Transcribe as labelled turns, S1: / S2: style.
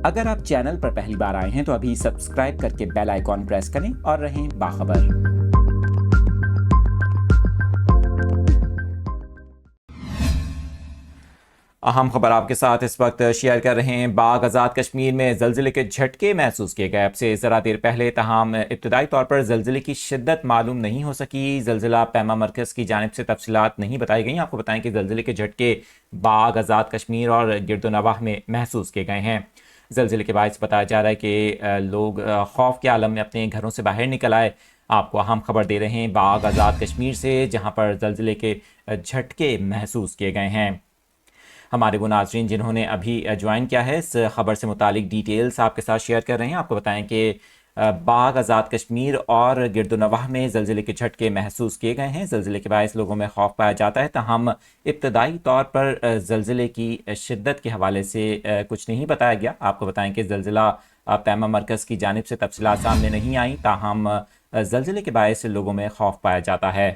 S1: اگر آپ چینل پر پہلی بار آئے ہیں تو ابھی سبسکرائب کر کے بیل آئیکن پریس کریں اور رہیں باخبر۔ اہم خبر آپ کے ساتھ اس وقت شیئر کر رہے ہیں۔ باغ آزاد کشمیر میں زلزلے کے جھٹکے محسوس کیے گئے اب سے ذرا دیر پہلے، تاہم ابتدائی طور پر زلزلے کی شدت معلوم نہیں ہو سکی۔ زلزلہ پیما مرکز کی جانب سے تفصیلات نہیں بتائی گئیں۔ آپ کو بتائیں کہ زلزلے کے جھٹکے باغ آزاد کشمیر اور گرد و نواح میں محسوس کیے گئے ہیں۔ زلزلے کے باعث بتایا جا رہا ہے کہ لوگ خوف کے عالم میں اپنے گھروں سے باہر نکل آئے۔ آپ کو اہم خبر دے رہے ہیں باغ آزاد کشمیر سے، جہاں پر زلزلے کے جھٹکے محسوس کیے گئے ہیں۔ ہمارے وہ ناظرین جنہوں نے ابھی جوائن کیا ہے، اس خبر سے متعلق ڈیٹیلز آپ کے ساتھ شیئر کر رہے ہیں۔ آپ کو بتائیں کہ باغ آزاد کشمیر اور گرد و نواح میں زلزلے کے جھٹکے محسوس کیے گئے ہیں۔ زلزلے کے باعث لوگوں میں خوف پایا جاتا ہے، تاہم ابتدائی طور پر زلزلے کی شدت کے حوالے سے کچھ نہیں بتایا گیا۔ آپ کو بتائیں کہ زلزلہ پیما مرکز کی جانب سے تفصیلات سامنے نہیں آئیں، تاہم زلزلے کے باعث لوگوں میں خوف پایا جاتا ہے۔